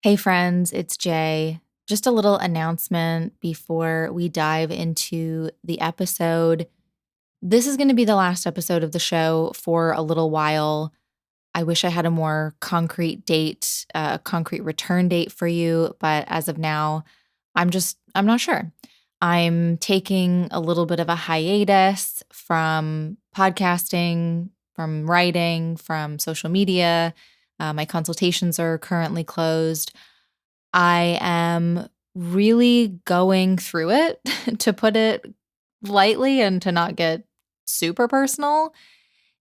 Hey friends, it's Jay. Just a little announcement before we dive into the episode. This is going to be the last episode of the show for a little while. I wish I had a more concrete date, a concrete return date for you, but as of now, I'm not sure. I'm taking a little bit of a hiatus from podcasting, from writing, from social media. My consultations are currently closed. I am really going through it, to put it lightly and to not get super personal.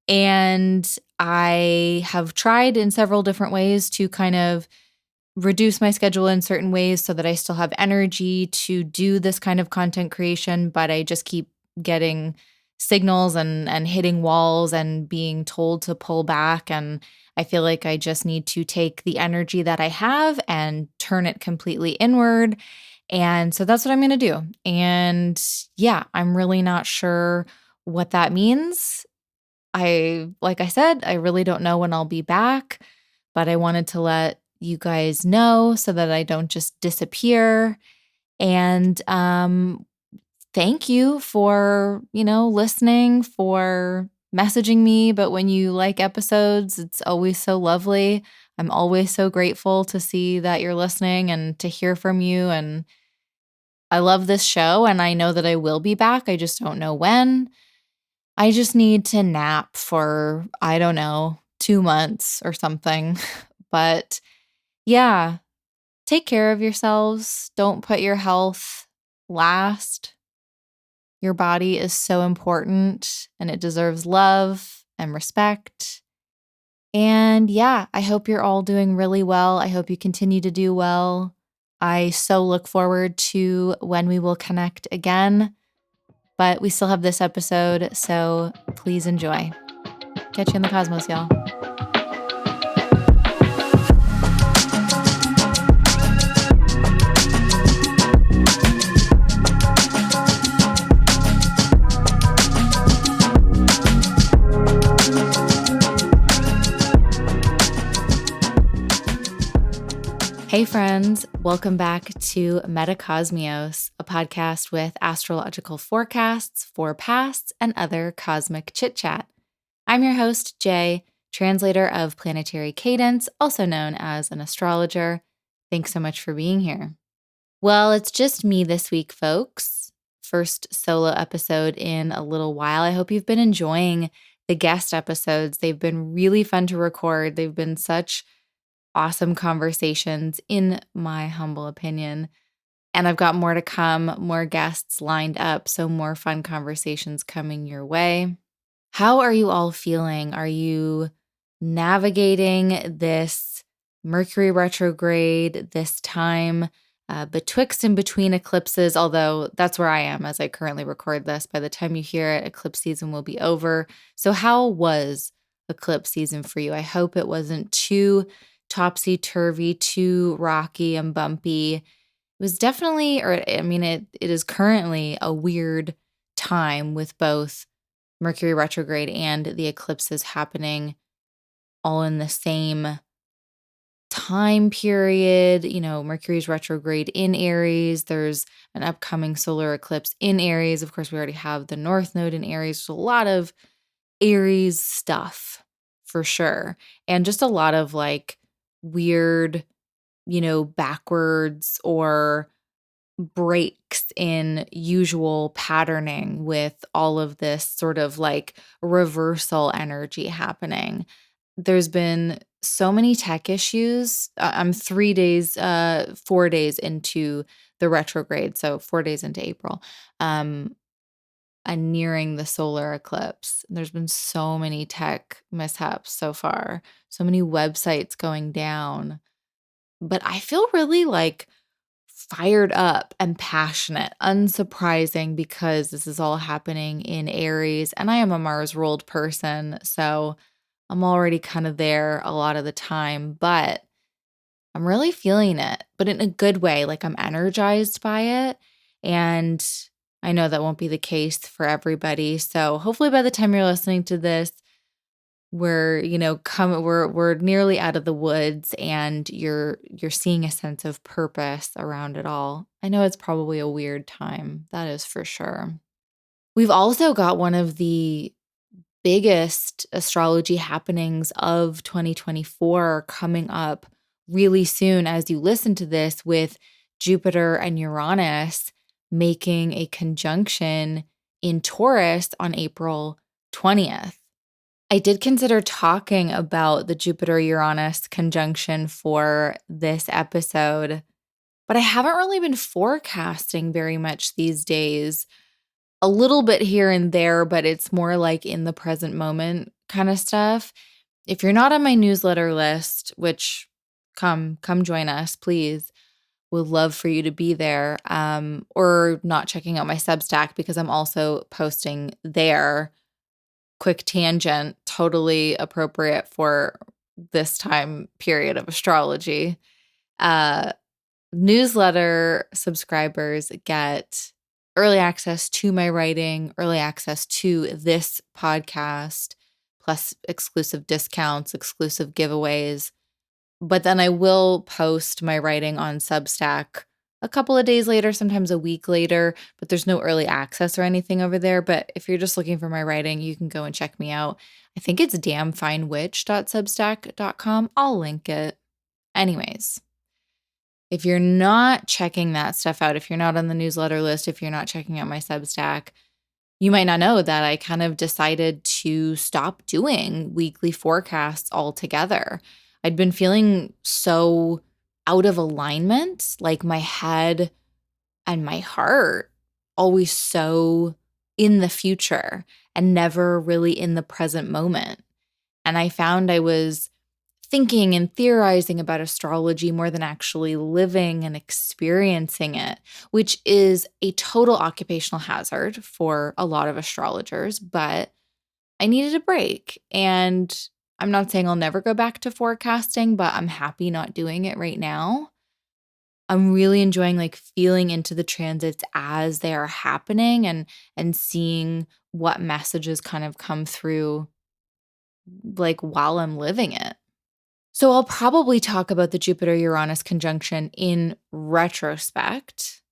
And I have tried in several different ways to kind of reduce my schedule in certain ways so that I still have energy to do this kind of content creation, but I just keep getting signals and hitting walls and being told to pull back. And I feel like I just need to take the energy that I have and turn it completely inward. And so that's what I'm going to do. And yeah, I'm really not sure what that means. Like I said, I really don't know when I'll be back, but I wanted to let you guys know so that I don't just disappear. And thank you for, listening, for messaging me. But when you like episodes, it's always so lovely. I'm always so grateful to see that you're listening and to hear from you. And I love this show and I know that I will be back. I just don't know when. I just need to nap for, I don't know, 2 months or something. But yeah, take care of yourselves. Don't put your health last. Your body is so important and it deserves love and respect. And yeah, I hope you're all doing really well. I hope you continue to do well. I so look forward to when we will connect again. But we still have this episode, so please enjoy. Catch you in the cosmos, y'all. Hey friends, welcome back to Metacosmios, a podcast with astrological forecasts, forepasts, and other cosmic chit-chat. I'm your host, Jay, translator of planetary cadence, also known as an astrologer. Thanks so much for being here. Well, it's just me this week, folks. First solo episode in a little while. I hope you've been enjoying the guest episodes. They've been really fun to record. They've been such awesome conversations, in my humble opinion. And I've got more to come, more guests lined up, so more fun conversations coming your way. How are you all feeling? Are you navigating this Mercury retrograde, this time betwixt and between eclipses? Although that's where I am as I currently record this. By the time you hear it, eclipse season will be over. So how was eclipse season for you? I hope it wasn't too topsy-turvy, too rocky and bumpy. It was definitely, it is currently a weird time with both Mercury retrograde and the eclipses happening all in the same time period. Mercury's retrograde in Aries. There's an upcoming solar eclipse in Aries. Of course, we already have the North Node in Aries. There's a lot of Aries stuff for sure. And just a lot of weird, backwards or breaks in usual patterning with all of this sort of reversal energy happening. There's been so many tech issues. I'm 4 days into the retrograde, so 4 days into April. And nearing the solar eclipse. There's been so many tech mishaps so far, so many websites going down. But I feel really fired up and passionate, unsurprising because this is all happening in Aries and I am a Mars ruled person. So I'm already kind of there a lot of the time, but I'm really feeling it, but in a good way. I'm energized by it. And I know that won't be the case for everybody. So hopefully by the time you're listening to this, we're, we're nearly out of the woods and you're seeing a sense of purpose around it all. I know it's probably a weird time. That is for sure. We've also got one of the biggest astrology happenings of 2024 coming up really soon as you listen to this, with Jupiter and Uranus making a conjunction in Taurus on April 20th. I did consider talking about the Jupiter-Uranus conjunction for this episode, but I haven't really been forecasting very much these days. A little bit here and there, but it's more like in the present moment kind of stuff. If you're not on my newsletter list, which come join us, please. Would love for you to be there. Or not checking out my Substack, because I'm also posting there. Quick tangent, totally appropriate for this time period of astrology. Newsletter subscribers get early access to my writing, early access to this podcast, plus exclusive discounts, exclusive giveaways. But then I will post my writing on Substack a couple of days later, sometimes a week later, but there's no early access or anything over there. But if you're just looking for my writing, you can go and check me out. I think it's damnfinewitch.substack.com. I'll link it. Anyways, if you're not checking that stuff out, if you're not on the newsletter list, if you're not checking out my Substack, you might not know that I kind of decided to stop doing weekly forecasts altogether. I'd been feeling so out of alignment, like my head and my heart always so in the future and never really in the present moment. And I found I was thinking and theorizing about astrology more than actually living and experiencing it, which is a total occupational hazard for a lot of astrologers. But I needed a break. And I'm not saying I'll never go back to forecasting, but I'm happy not doing it right now. I'm really enjoying like feeling into the transits as they are happening and seeing what messages kind of come through like while I'm living it. So I'll probably talk about the Jupiter-Uranus conjunction in retrospect.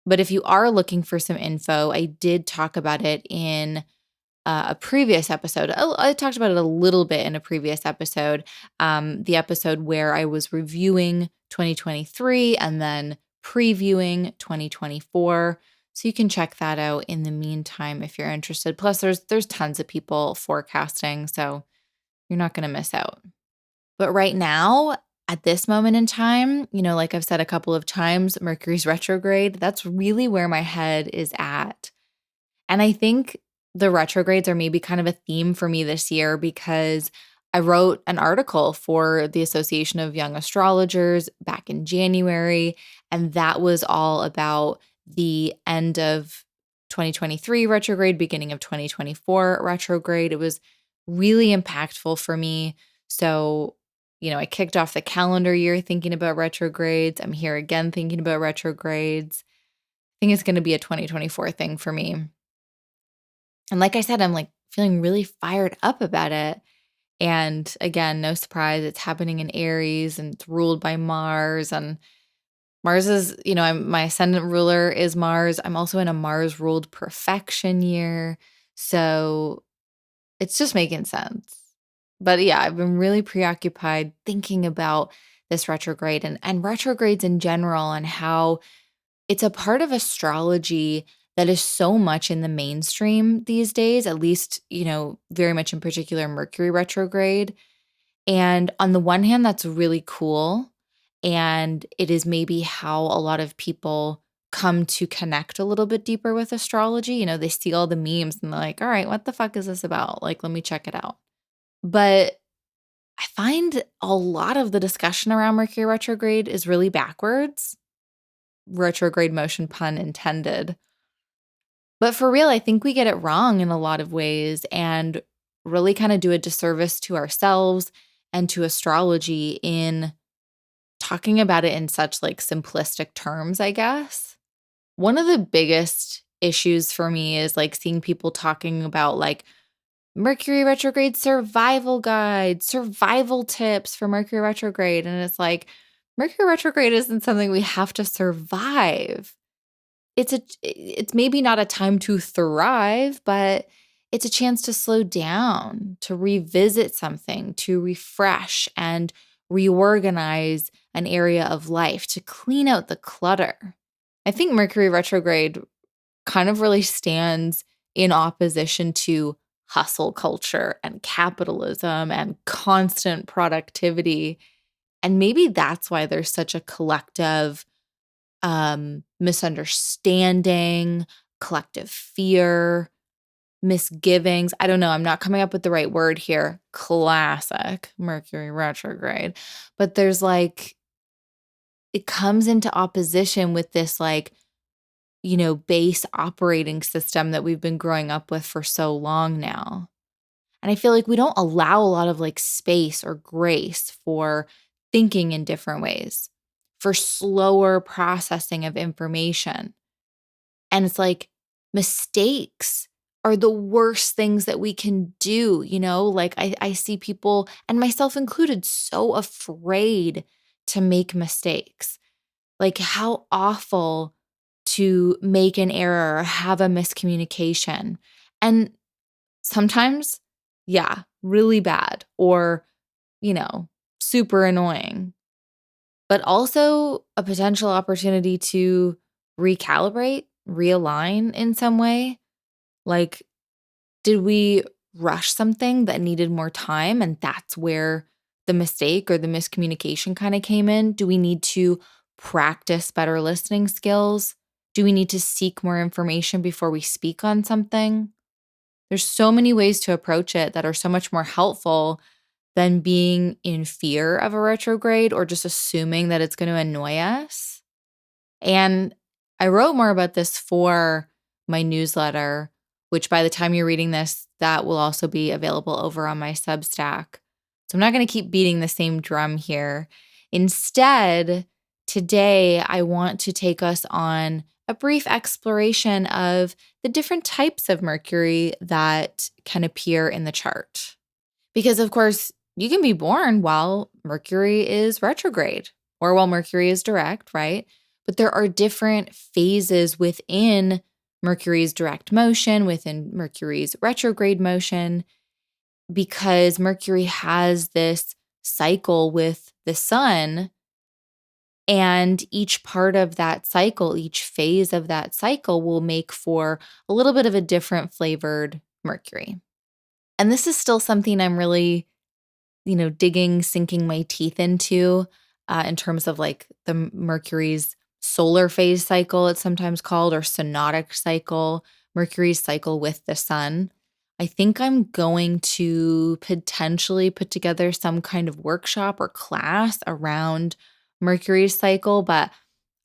But if you are looking for some info, I did talk about it in a previous episode. I talked about it a little bit in a previous episode, the episode where I was reviewing 2023 and then previewing 2024. So you can check that out in the meantime if you're interested. Plus, there's tons of people forecasting, so you're not going to miss out. But right now, at this moment in time, like I've said a couple of times, Mercury's retrograde, that's really where my head is at. And I think the retrogrades are maybe kind of a theme for me this year, because I wrote an article for the Association of Young Astrologers back in January, and that was all about the end of 2023 retrograde, beginning of 2024 retrograde. It was really impactful for me. So, I kicked off the calendar year thinking about retrogrades. I'm here again thinking about retrogrades. I think it's going to be a 2024 thing for me. And like I said, I'm like feeling really fired up about it. And again, no surprise, it's happening in Aries and it's ruled by Mars. And Mars is, my ascendant ruler is Mars. I'm also in a Mars ruled perfection year. So it's just making sense. But yeah, I've been really preoccupied thinking about this retrograde and retrogrades in general, and how it's a part of astrology that is so much in the mainstream these days, at least, very much in particular Mercury retrograde. And on the one hand, that's really cool. And it is maybe how a lot of people come to connect a little bit deeper with astrology. They see all the memes and they're like, all right, what the fuck is this about? Like, let me check it out. But I find a lot of the discussion around Mercury retrograde is really backwards. Retrograde motion, pun intended. But for real, I think we get it wrong in a lot of ways and really kind of do a disservice to ourselves and to astrology in talking about it in such like simplistic terms, I guess. One of the biggest issues for me is like seeing people talking about like Mercury retrograde survival guide, survival tips for Mercury retrograde. And it's like, Mercury retrograde isn't something we have to survive. It's maybe not a time to thrive, but it's a chance to slow down, to revisit something, to refresh and reorganize an area of life, to clean out the clutter. I think Mercury retrograde kind of really stands in opposition to hustle culture and capitalism and constant productivity. And maybe that's why there's such a collective misunderstanding, collective fear, misgivings. I don't know. I'm not coming up with the right word here. Classic Mercury retrograde. But there's like, it comes into opposition with this base operating system that we've been growing up with for so long now. And I feel like we don't allow a lot of space or grace for thinking in different ways, for slower processing of information. And it's like mistakes are the worst things that we can do. I see people, and myself included, so afraid to make mistakes. Like, how awful to make an error or have a miscommunication. And sometimes, yeah, really bad or, super annoying, but also a potential opportunity to recalibrate, realign in some way. Like, did we rush something that needed more time? And that's where the mistake or the miscommunication kind of came in. Do we need to practice better listening skills? Do we need to seek more information before we speak on something? There's so many ways to approach it that are so much more helpful than being in fear of a retrograde or just assuming that it's going to annoy us. And I wrote more about this for my newsletter, which by the time you're reading this, that will also be available over on my Substack. So I'm not going to keep beating the same drum here. Instead, today I want to take us on a brief exploration of the different types of Mercury that can appear in the chart. Because, of course, you can be born while Mercury is retrograde or while Mercury is direct, right? But there are different phases within Mercury's direct motion, within Mercury's retrograde motion, because Mercury has this cycle with the sun. And each part of that cycle, each phase of that cycle will make for a little bit of a different flavored Mercury. And this is still something I'm really, digging, sinking my teeth into in terms of the Mercury's solar phase cycle, it's sometimes called, or synodic cycle, Mercury's cycle with the sun. I think I'm going to potentially put together some kind of workshop or class around Mercury's cycle, but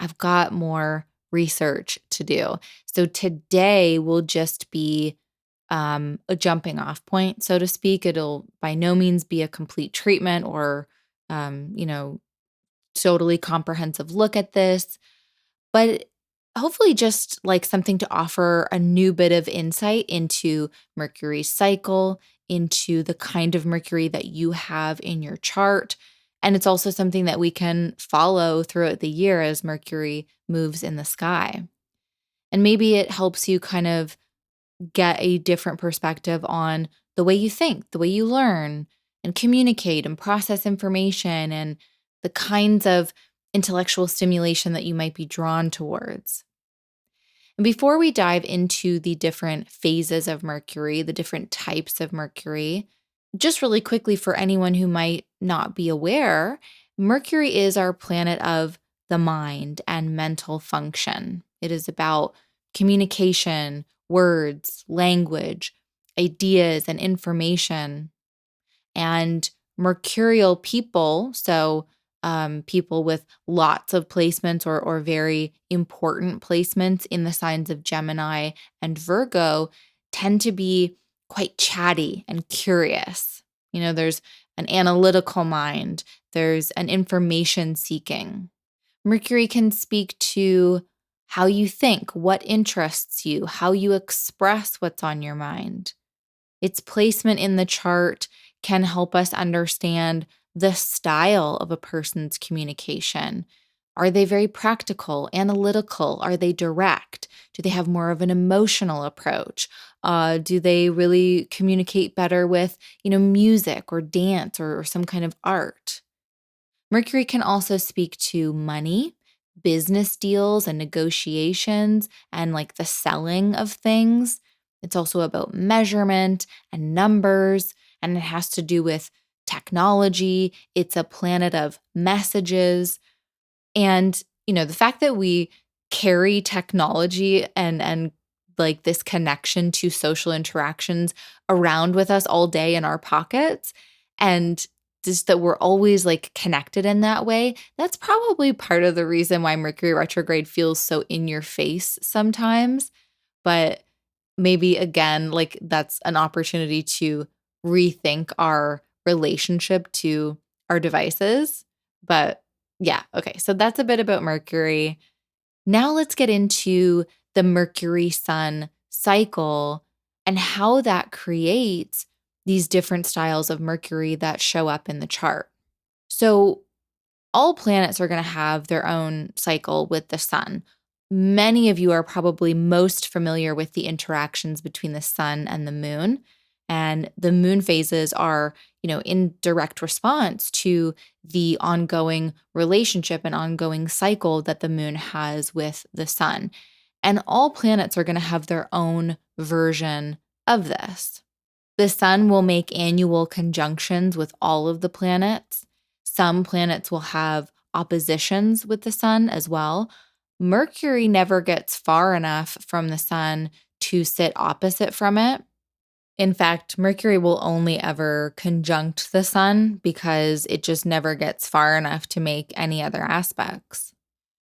I've got more research to do. So today will just be a jumping off point, so to speak. It'll by no means be a complete treatment or, totally comprehensive look at this, but hopefully just something to offer a new bit of insight into Mercury's cycle, into the kind of Mercury that you have in your chart. And it's also something that we can follow throughout the year as Mercury moves in the sky. And maybe it helps you kind of get a different perspective on the way you think, the way you learn and communicate and process information, and the kinds of intellectual stimulation that you might be drawn towards. And before we dive into the different phases of Mercury, the different types of Mercury, just really quickly for anyone who might not be aware, Mercury is our planet of the mind and mental function. It is about communication, words, language, ideas, and information. And mercurial people, so people with lots of placements or very important placements in the signs of Gemini and Virgo, tend to be quite chatty and curious. There's an analytical mind, there's an information seeking. Mercury can speak to how you think, what interests you, how you express what's on your mind. Its placement in the chart can help us understand the style of a person's communication. Are they very practical, analytical? Are they direct? Do they have more of an emotional approach? Do they really communicate better with, music or dance or some kind of art? Mercury can also speak to money, business deals and negotiations, and like the selling of things. It's also about measurement and numbers, and it has to do with technology. It's a planet of messages. And, the fact that we carry technology and like this connection to social interactions around with us all day in our pockets, and just that we're always like connected in that way, that's probably part of the reason why Mercury retrograde feels so in your face sometimes. But maybe again, like that's an opportunity to rethink our relationship to our devices. But yeah, okay. So that's a bit about Mercury. Now let's get into the Mercury Sun cycle and how that creates these different styles of Mercury that show up in the chart. So all planets are going to have their own cycle with the sun. Many of you are probably most familiar with the interactions between the sun and the moon. And the moon phases are, in direct response to the ongoing relationship and ongoing cycle that the moon has with the sun. And all planets are going to have their own version of this. The sun will make annual conjunctions with all of the planets. Some planets will have oppositions with the sun as well. Mercury never gets far enough from the sun to sit opposite from it. In fact, Mercury will only ever conjunct the sun because it just never gets far enough to make any other aspects.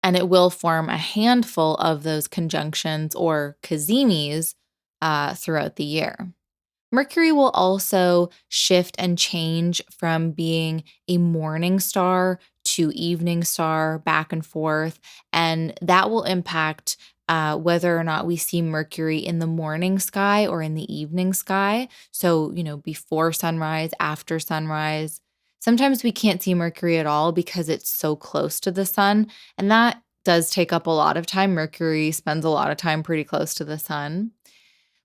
And it will form a handful of those conjunctions or cazemis throughout the year. Mercury will also shift and change from being a morning star to evening star, back and forth, and that will impact whether or not we see Mercury in the morning sky or in the evening sky. So, before sunrise, after sunrise. Sometimes we can't see Mercury at all because it's so close to the sun, and that does take up a lot of time. Mercury spends a lot of time pretty close to the sun.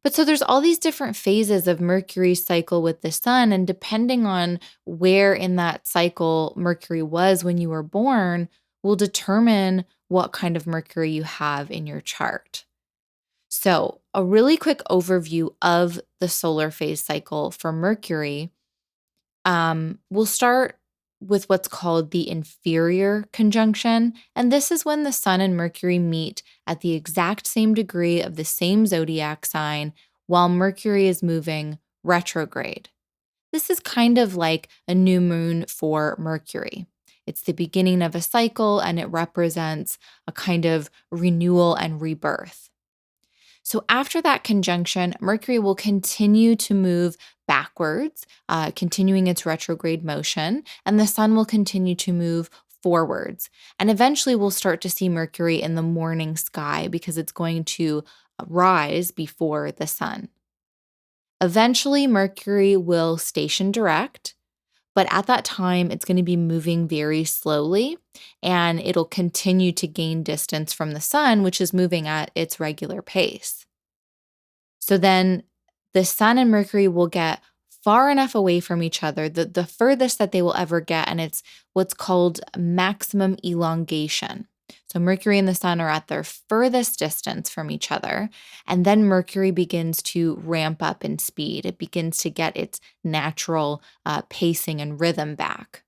But so there's all these different phases of Mercury's cycle with the sun, and depending on where in that cycle Mercury was when you were born, will determine what kind of Mercury you have in your chart. So, a really quick overview of the solar phase cycle for Mercury. We'll start with what's called the inferior conjunction. And this is when the sun and Mercury meet at the exact same degree of the same zodiac sign while Mercury is moving retrograde. This is kind of like a new moon for Mercury. It's the beginning of a cycle and it represents a kind of renewal and rebirth. So after that conjunction, Mercury will continue to move backwards, continuing its retrograde motion, and the sun will continue to move forwards. And eventually we'll start to see Mercury in the morning sky because it's going to rise before the sun. Eventually, Mercury will station direct, but at that time, it's going to be moving very slowly and it'll continue to gain distance from the sun, which is moving at its regular pace. So then the sun and Mercury will get far enough away from each other, the furthest that they will ever get, and it's what's called maximum elongation. So Mercury and the sun are at their furthest distance from each other, and then Mercury begins to ramp up in speed. It begins to get its natural pacing and rhythm back.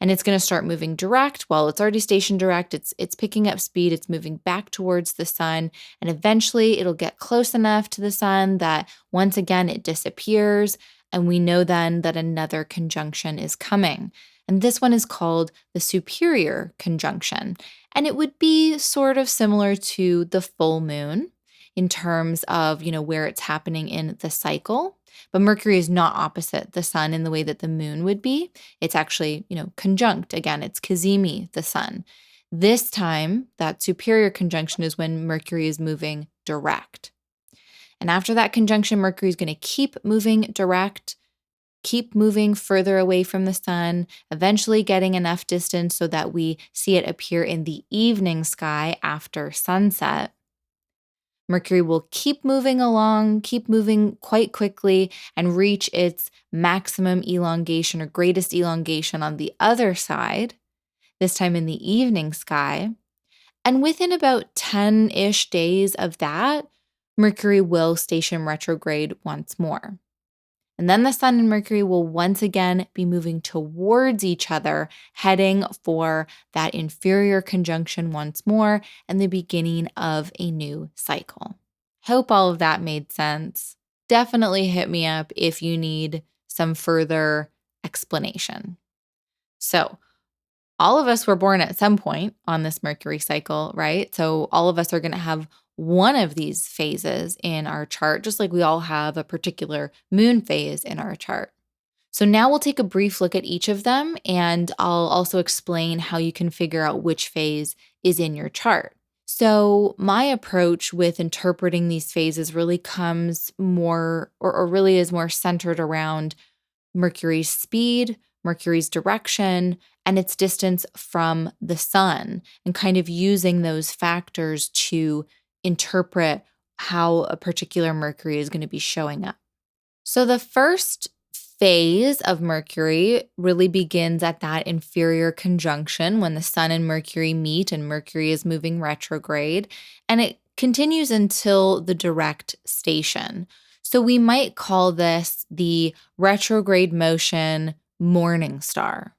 And it's going to start moving direct. Well, it's already stationed direct. It's picking up speed. It's moving back towards the sun. And eventually it'll get close enough to the sun that once again it disappears. And we know then that another conjunction is coming. And this one is called the superior conjunction. And it would be sort of similar to the full moon in terms of, where it's happening in the cycle. But Mercury is not opposite the sun in the way that the moon would be. It's actually, conjunct. Again, it's cazimi, the sun. This time, that superior conjunction is when Mercury is moving direct. And after that conjunction, Mercury is going to keep moving direct, keep moving further away from the sun, eventually getting enough distance so that we see it appear in the evening sky after sunset. Mercury will keep moving along, keep moving quite quickly, and reach its maximum elongation or greatest elongation on the other side, this time in the evening sky. And within about 10-ish days of that, Mercury will station retrograde once more. And then the Sun and Mercury will once again be moving towards each other, heading for that inferior conjunction once more and the beginning of a new cycle. Hope all of that made sense. Definitely hit me up if you need some further explanation. So, all of us were born at some point on this Mercury cycle, right? So all of us are going to have one of these phases in our chart, just like we all have a particular moon phase in our chart. So now we'll take a brief look at each of them, and I'll also explain how you can figure out which phase is in your chart. So my approach with interpreting these phases really comes more, or really is more centered around Mercury's speed, Mercury's direction, and its distance from the sun, and kind of using those factors to interpret how a particular Mercury is going to be showing up. So the first phase of Mercury really begins at that inferior conjunction when the sun and Mercury meet and Mercury is moving retrograde, and it continues until the direct station. So we might call this the retrograde motion morning star.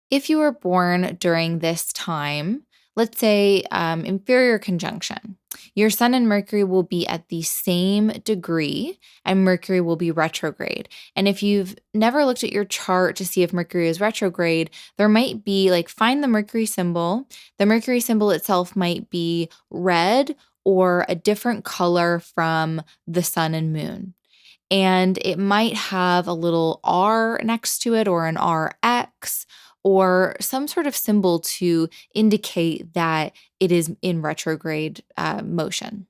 If you were born during this time, let's say inferior conjunction, your sun and Mercury will be at the same degree and Mercury will be retrograde. And if you've never looked at your chart to see if Mercury is retrograde, there might be find the Mercury symbol. The Mercury symbol itself might be red or a different color from the sun and moon. And it might have a little R next to it or an RX or some sort of symbol to indicate that it is in retrograde motion.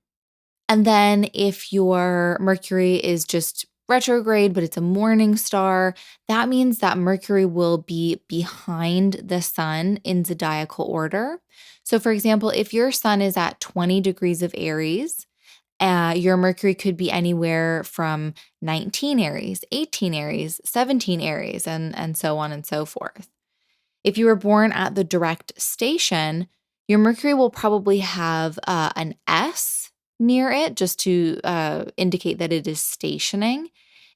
And then if your Mercury is just retrograde, but it's a morning star, that means that Mercury will be behind the sun in zodiacal order. So for example, if your sun is at 20 degrees of Aries, your Mercury could be anywhere from 19 Aries, 18 Aries, 17 Aries, and so on and so forth. If you were born at the direct station, your Mercury will probably have an S near it just to indicate that it is stationing.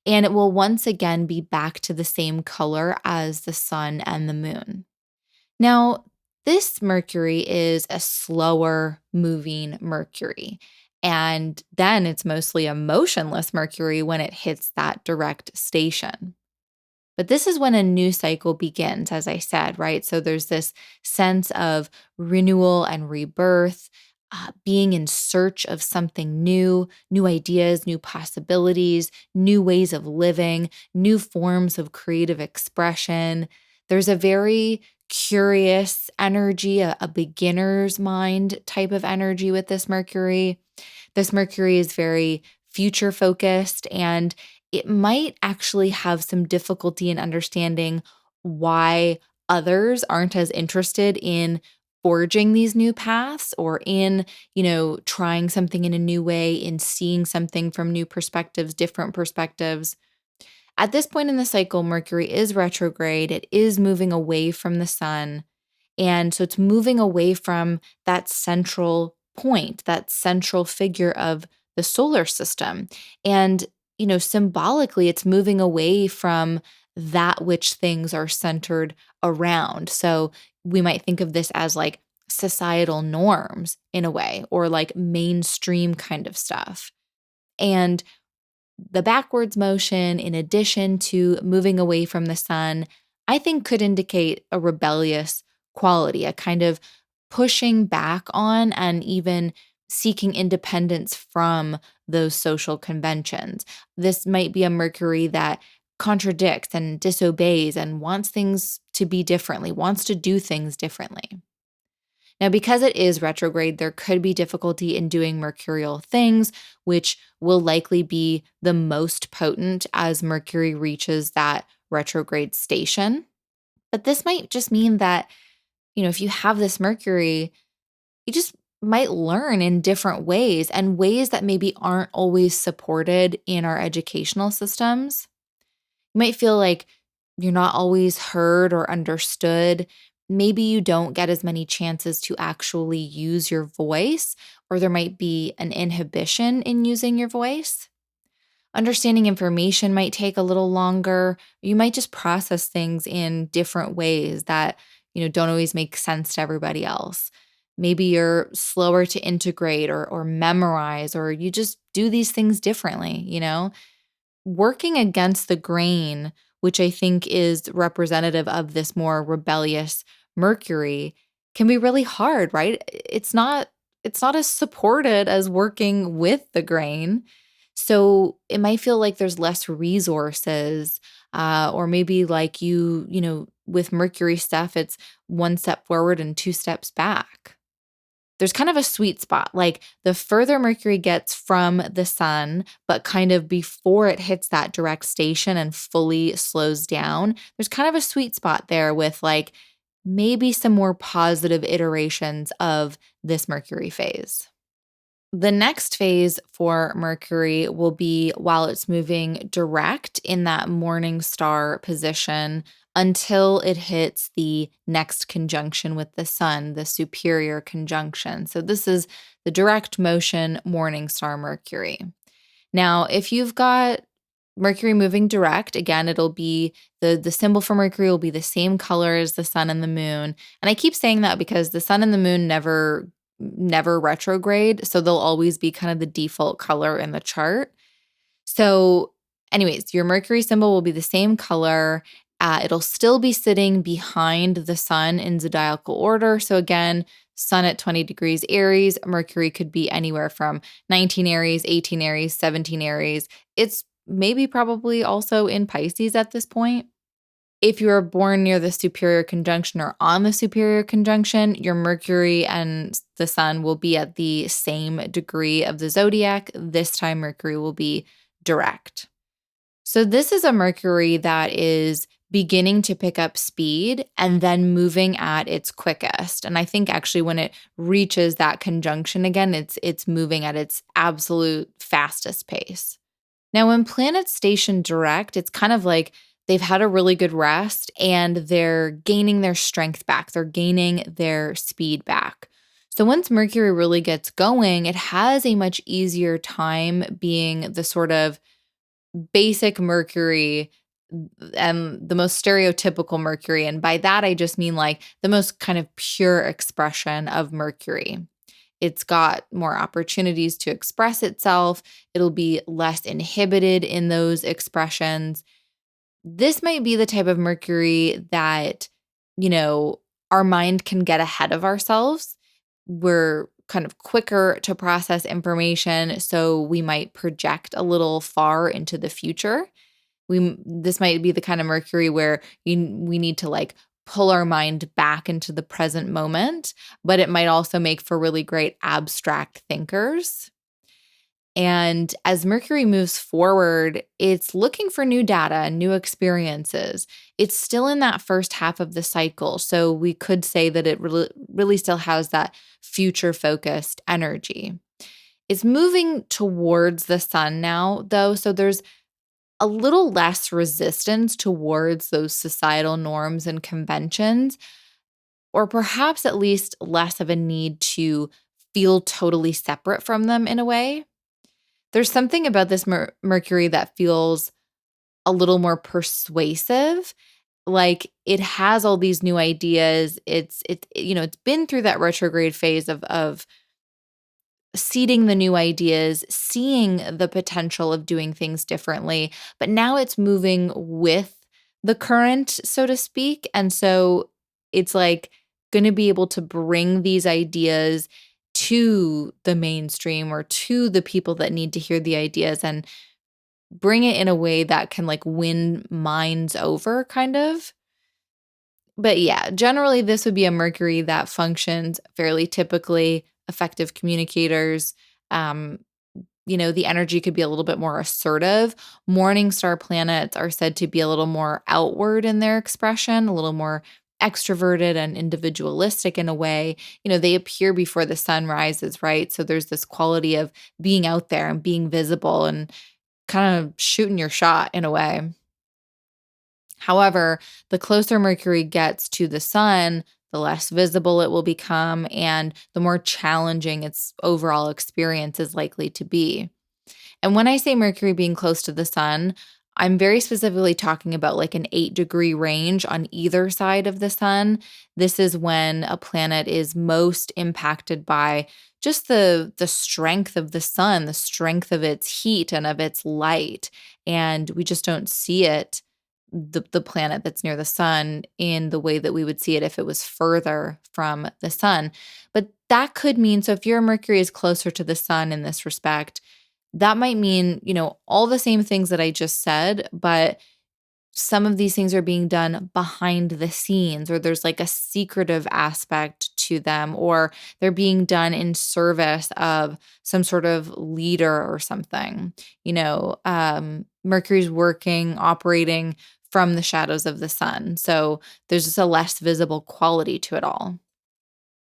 And it will once again be back to the same color as the sun and the moon. Now, this Mercury is a slower moving Mercury. And then it's mostly a motionless Mercury when it hits that direct station. But this is when a new cycle begins, as I said, right? So there's this sense of renewal and rebirth, being in search of something new, new ideas, new possibilities, new ways of living, new forms of creative expression. There's a very curious energy, a beginner's mind type of energy with this Mercury. This Mercury is very future focused, and it might actually have some difficulty in understanding why others aren't as interested in forging these new paths or in, trying something in a new way, in seeing something from new perspectives, different perspectives. At this point in the cycle, Mercury is retrograde. It is moving away from the sun. And so it's moving away from that central point, that central figure of the solar system. And, symbolically, it's moving away from that which things are centered around. So we might think of this as societal norms in a way, or mainstream kind of stuff. And the backwards motion, in addition to moving away from the sun, I think could indicate a rebellious quality, a kind of pushing back on and even seeking independence from those social conventions. This might be a Mercury that contradicts and disobeys and wants things to be differently, wants to do things differently. Now, because it is retrograde, there could be difficulty in doing mercurial things, which will likely be the most potent as Mercury reaches that retrograde station. But this might just mean that, if you have this Mercury, you just might learn in different ways and ways that maybe aren't always supported in our educational systems. You might feel like you're not always heard or understood. Maybe you don't get as many chances to actually use your voice, or there might be an inhibition in using your voice. Understanding information might take a little longer. You might just process things in different ways that, don't always make sense to everybody else. Maybe you're slower to integrate or memorize, or you just do these things differently. Working against the grain, which I think is representative of this more rebellious Mercury, can be really hard, right? It's not as supported as working with the grain. So it might feel like there's less resources, or maybe like with Mercury stuff, it's one step forward and two steps back. There's kind of a sweet spot, like the further Mercury gets from the sun, but kind of before it hits that direct station and fully slows down, there's kind of a sweet spot there with like maybe some more positive iterations of this Mercury phase. The next phase for Mercury will be while it's moving direct in that morning star position until it hits the next conjunction with the sun, the superior conjunction. So, this is the direct motion morning star Mercury. Now, if you've got Mercury moving direct, again, it'll be the symbol for Mercury will be the same color as the sun and the moon. And I keep saying that because the sun and the moon never retrograde, so they'll always be kind of the default color in the chart. So, anyways, your Mercury symbol will be the same color. It'll still be sitting behind the sun in zodiacal order. So again, sun at 20 degrees Aries, Mercury could be anywhere from 19 Aries, 18 Aries, 17 Aries. It's maybe probably also in Pisces at this point. If you are born near the superior conjunction or on the superior conjunction, your Mercury and the sun will be at the same degree of the zodiac. This time, Mercury will be direct. So this is a Mercury that is beginning to pick up speed and then moving at its quickest. And I think actually when it reaches that conjunction again, it's moving at its absolute fastest pace. Now, when planets station direct, it's kind of like they've had a really good rest and they're gaining their strength back. They're gaining their speed back. So once Mercury really gets going, it has a much easier time being the sort of basic Mercury and the most stereotypical Mercury. And by that, I just mean like the most kind of pure expression of Mercury. It's got more opportunities to express itself. It'll be less inhibited in those expressions. This might be the type of Mercury that, our mind can get ahead of ourselves. We're kind of quicker to process information, so we might project a little far into the future. This might be the kind of Mercury where we need to like pull our mind back into the present moment, but it might also make for really great abstract thinkers. And as Mercury moves forward, it's looking for new data and new experiences. It's still in that first half of the cycle. So we could say that it really still has that future focused energy. It's moving towards the sun now, though. So there's a little less resistance towards those societal norms and conventions, or perhaps at least less of a need to feel totally separate from them in a way. There's something about this Mercury that feels a little more persuasive. Like it has all these new ideas. It's been through that retrograde phase of seeding the new ideas, seeing the potential of doing things differently, but now it's moving with the current, so to speak. And so it's like going to be able to bring these ideas to the mainstream or to the people that need to hear the ideas and bring it in a way that can like win minds over kind of. But yeah, generally, this would be a Mercury that functions fairly typically, effective communicators. Um, the energy could be a little bit more assertive. Morning star planets are said to be a little more outward in their expression, a little more extroverted and individualistic in a way. They appear before the sun rises, right? So there's this quality of being out there and being visible and kind of shooting your shot in a way. However, the closer Mercury gets to the sun, the less visible it will become and the more challenging its overall experience is likely to be. And when I say Mercury being close to the sun, I'm very specifically talking about like an 8-degree range on either side of the sun. This is when a planet is most impacted by just the strength of the sun, the strength of its heat and of its light. And we just don't see it, the planet that's near the sun, in the way that we would see it if it was further from the sun. But that could mean, so if your Mercury is closer to the sun in this respect, that might mean, all the same things that I just said, but some of these things are being done behind the scenes, or there's like a secretive aspect to them, or they're being done in service of some sort of leader or something. Mercury's operating from the shadows of the sun. So there's just a less visible quality to it all.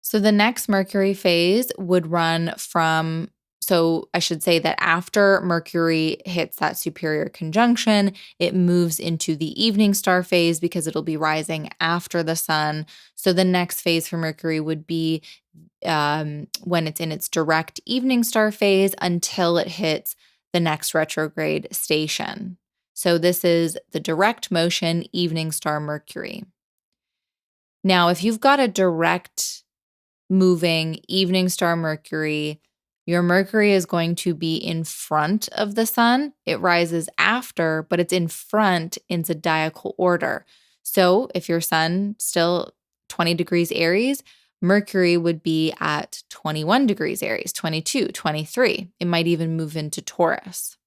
So the next Mercury phase would run from, so I should say that after Mercury hits that superior conjunction, it moves into the evening star phase because it'll be rising after the sun. So the next phase for Mercury would be when it's in its direct evening star phase until it hits the next retrograde station. So this is the direct motion evening star Mercury. Now, if you've got a direct moving evening star Mercury, your Mercury is going to be in front of the sun. It rises after, but it's in front in zodiacal order. So if your sun still 20 degrees Aries, Mercury would be at 21 degrees Aries, 22, 23. It might even move into Taurus.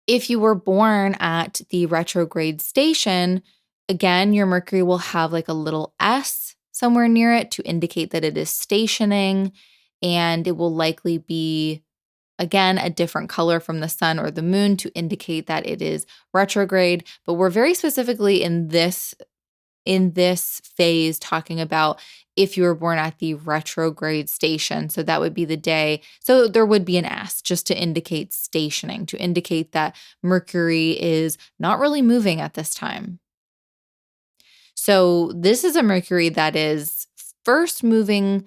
If you were born at the retrograde station, again, your Mercury will have like a little S somewhere near it to indicate that it is stationing, and it will likely be, again, a different color from the sun or the moon to indicate that it is retrograde. But we're very specifically in this phase talking about if you were born at the retrograde station. So that would be the day. So there would be an S just to indicate stationing, to indicate that Mercury is not really moving at this time. So this is a Mercury that is first moving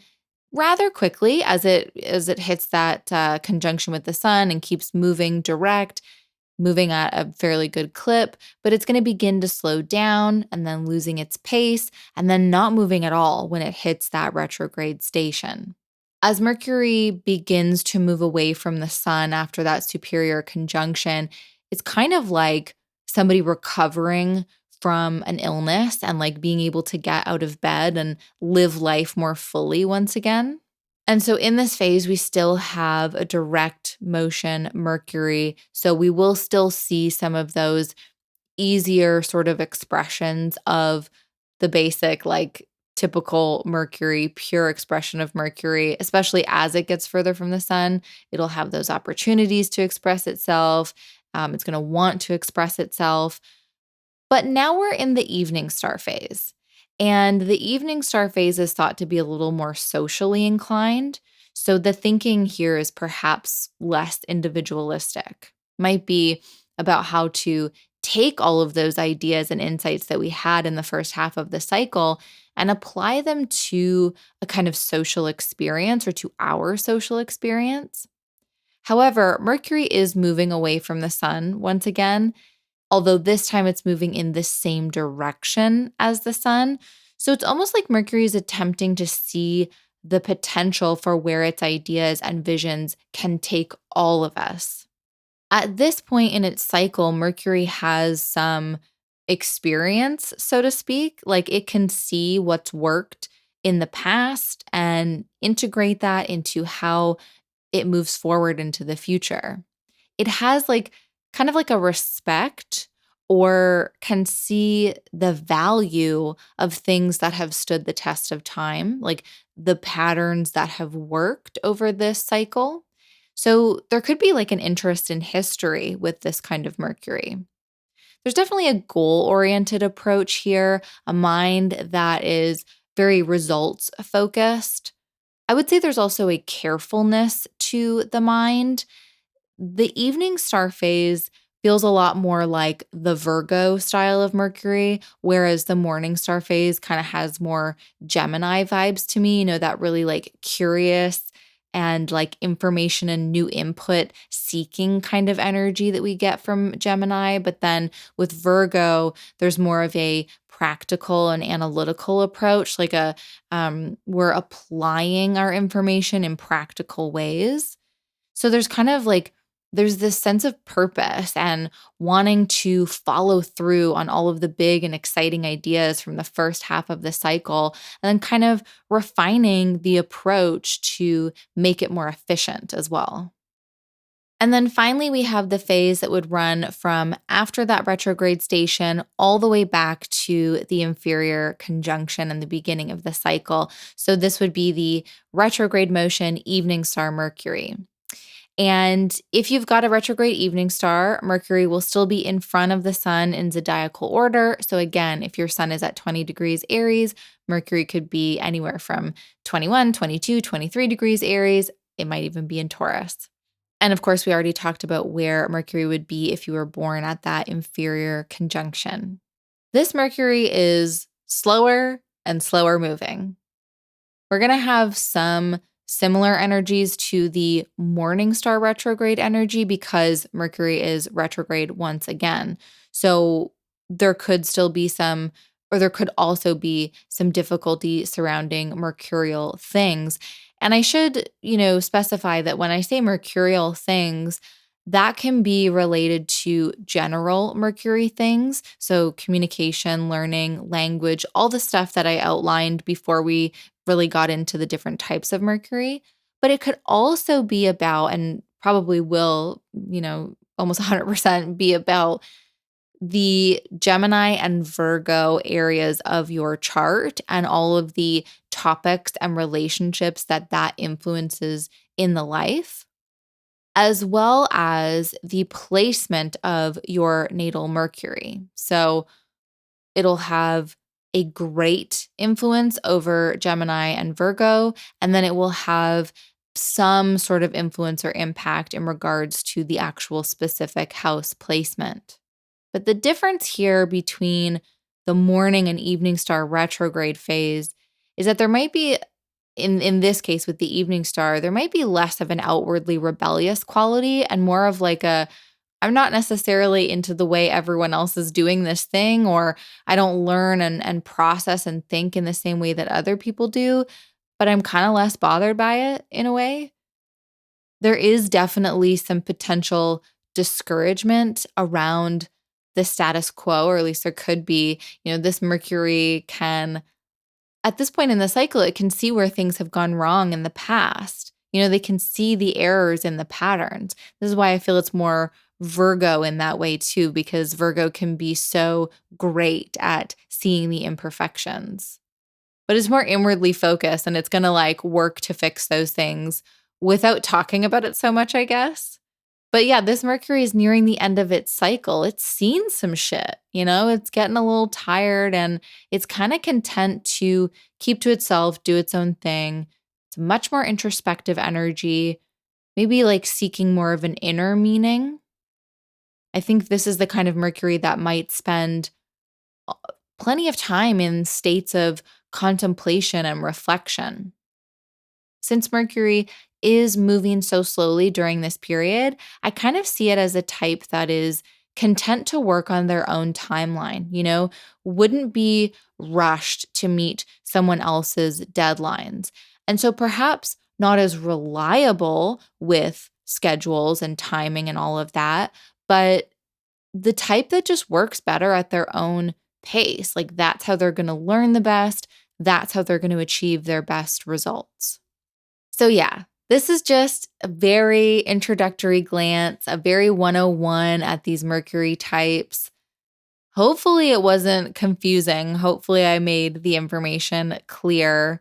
rather quickly as it hits that conjunction with the sun and keeps moving direct, moving at a fairly good clip, but it's going to begin to slow down and then losing its pace and then not moving at all when it hits that retrograde station. As Mercury begins to move away from the sun after that superior conjunction, it's kind of like somebody recovering from an illness and like being able to get out of bed and live life more fully once again. And so in this phase, we still have a direct motion Mercury. So we will still see some of those easier sort of expressions of the basic, like typical Mercury, pure expression of Mercury, especially as it gets further from the sun. It'll have those opportunities to express itself. It's going to want to express itself. But now we're in the evening star phase. And the evening star phase is thought to be a little more socially inclined. So the thinking here is perhaps less individualistic. Might be about how to take all of those ideas and insights that we had in the first half of the cycle and apply them to a kind of social experience or to our social experience. However, Mercury is moving away from the sun once again, although this time it's moving in the same direction as the sun. So it's almost like Mercury is attempting to see the potential for where its ideas and visions can take all of us. At this point in its cycle, Mercury has some experience, so to speak. Like it can see what's worked in the past and integrate that into how it moves forward into the future. It has like kind of like a respect or can see the value of things that have stood the test of time, like the patterns that have worked over this cycle. So there could be like an interest in history with this kind of Mercury. There's definitely a goal-oriented approach here, a mind that is very results focused. I would say there's also a carefulness to the mind. The evening star phase feels a lot more like the Virgo style of Mercury, whereas the morning star phase kind of has more Gemini vibes to me, that really like curious and like information and new input seeking kind of energy that we get from Gemini. But then with Virgo, there's more of a practical and analytical approach, like we're applying our information in practical ways. So there's this sense of purpose and wanting to follow through on all of the big and exciting ideas from the first half of the cycle, and then kind of refining the approach to make it more efficient as well. And then finally, we have the phase that would run from after that retrograde station all the way back to the inferior conjunction and the beginning of the cycle. So this would be the retrograde motion evening star Mercury. And if you've got a retrograde evening star, Mercury will still be in front of the sun in zodiacal order. So again, if your sun is at 20 degrees Aries, Mercury could be anywhere from 21, 22, 23 degrees Aries. It might even be in Taurus. And of course, we already talked about where Mercury would be if you were born at that inferior conjunction. This Mercury is slower and slower moving. We're going to have some similar energies to the morning star retrograde energy because Mercury is retrograde once again. So there could still be there could also be some difficulty surrounding mercurial things. And I should, specify that when I say mercurial things, that can be related to general Mercury things. So communication, learning, language, all the stuff that I outlined before we really got into the different types of Mercury. But it could also be about, and probably will, almost 100% be about the Gemini and Virgo areas of your chart and all of the topics and relationships that influences in the life, as well as the placement of your natal Mercury. So it'll have a great influence over Gemini and Virgo, and then it will have some sort of influence or impact in regards to the actual specific house placement. But the difference here between the morning and evening star retrograde phase is that there might be, in this case with the evening star, there might be less of an outwardly rebellious quality and more of like I'm not necessarily into the way everyone else is doing this thing, or I don't learn and process and think in the same way that other people do, but I'm kind of less bothered by it in a way. There is definitely some potential discouragement around the status quo, or at least there could be. This Mercury can, at this point in the cycle, it can see where things have gone wrong in the past. They can see the errors in the patterns. This is why I feel it's more Virgo in that way too, because Virgo can be so great at seeing the imperfections. But it's more inwardly focused, and it's going to like work to fix those things without talking about it so much, I guess. But yeah, this Mercury is nearing the end of its cycle. It's seen some shit, it's getting a little tired, and it's kind of content to keep to itself, do its own thing. It's much more introspective energy, maybe like seeking more of an inner meaning. I think this is the kind of Mercury that might spend plenty of time in states of contemplation and reflection. Since Mercury is moving so slowly during this period, I kind of see it as a type that is content to work on their own timeline, wouldn't be rushed to meet someone else's deadlines. And so perhaps not as reliable with schedules and timing and all of that, but the type that just works better at their own pace. Like that's how they're going to learn the best. That's how they're going to achieve their best results. So yeah, this is just a very introductory glance, a very 101 at these Mercury types. Hopefully it wasn't confusing. Hopefully I made the information clear.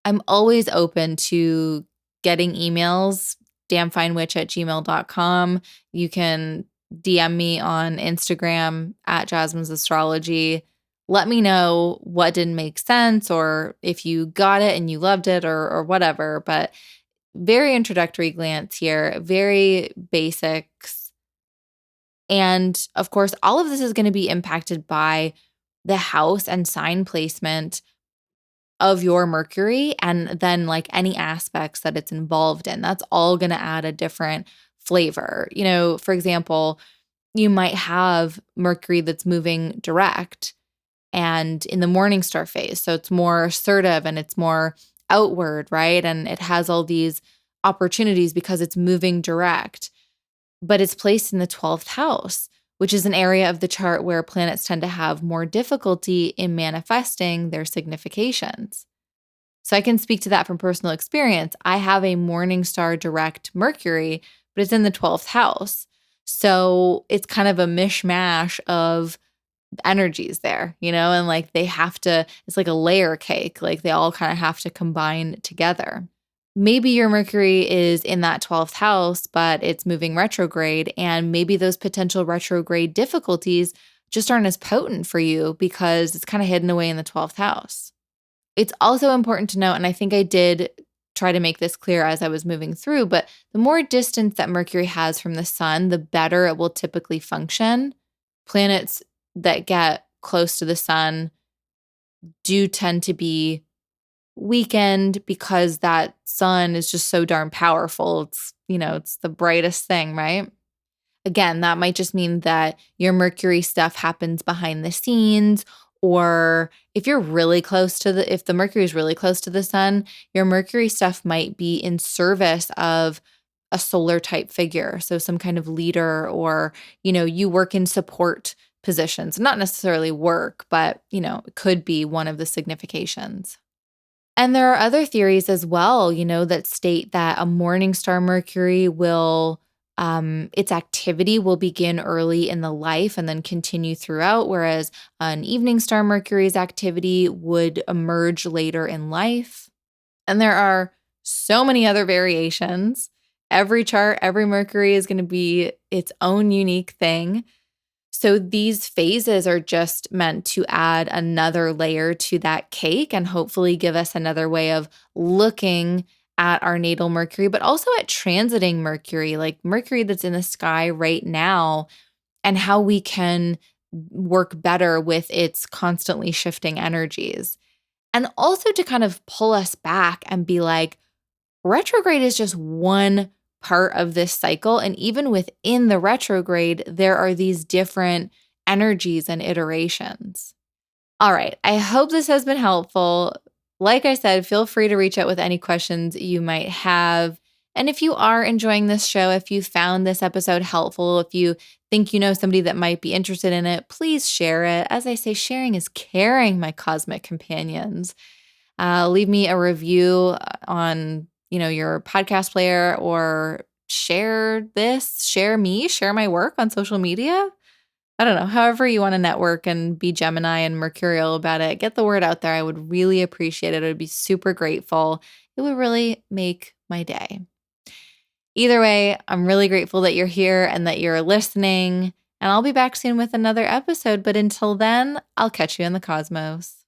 I'm always open to getting emails, damnfinewitch@gmail.com. You can DM me on Instagram at Jasmine's Astrology. Let me know what didn't make sense or if you got it and you loved it or whatever. But very introductory glance here, very basics. And of course, all of this is going to be impacted by the house and sign placement of your Mercury and then like any aspects that it's involved in. That's all going to add a different flavor. For example, you might have Mercury that's moving direct and in the morning star phase. So it's more assertive and it's more outward, right? And it has all these opportunities because it's moving direct, but it's placed in the 12th house, which is an area of the chart where planets tend to have more difficulty in manifesting their significations. So I can speak to that from personal experience. I have a morning star direct Mercury, but it's in the 12th house. So it's kind of a mishmash of energies there, and like it's like a layer cake. Like they all kind of have to combine together. Maybe your Mercury is in that 12th house, but it's moving retrograde. And maybe those potential retrograde difficulties just aren't as potent for you because it's kind of hidden away in the 12th house. It's also important to note, and I think I did try to make this clear as I was moving through, but the more distance that Mercury has from the sun, the better it will typically function. Planets that get close to the sun do tend to be weakened because that sun is just so darn powerful. It's the brightest thing, right? Again, that might just mean that your Mercury stuff happens behind the scenes, or if the Mercury is really close to the sun, your Mercury stuff might be in service of a solar type figure. So some kind of leader, or, you work in support positions, not necessarily work, but, it could be one of the significations. And there are other theories as well, that state that a morning star Mercury its activity will begin early in the life and then continue throughout, whereas an evening star Mercury's activity would emerge later in life. And there are so many other variations. Every chart, every Mercury is going to be its own unique thing. So these phases are just meant to add another layer to that cake and hopefully give us another way of looking at our natal Mercury, but also at transiting Mercury, like Mercury that's in the sky right now, and how we can work better with its constantly shifting energies. And also to kind of pull us back and be like, retrograde is just one part of this cycle. And even within the retrograde, there are these different energies and iterations. All right. I hope this has been helpful. Like I said, feel free to reach out with any questions you might have. And if you are enjoying this show, if you found this episode helpful, if you think you know somebody that might be interested in it, please share it. As I say, sharing is caring, my cosmic companions. Leave me a review on your podcast player, or share my work on social media. I don't know, however you want to network and be Gemini and mercurial about it. Get the word out there. I would really appreciate it. I would be super grateful. It would really make my day. Either way, I'm really grateful that you're here and that you're listening. And I'll be back soon with another episode. But until then, I'll catch you in the cosmos.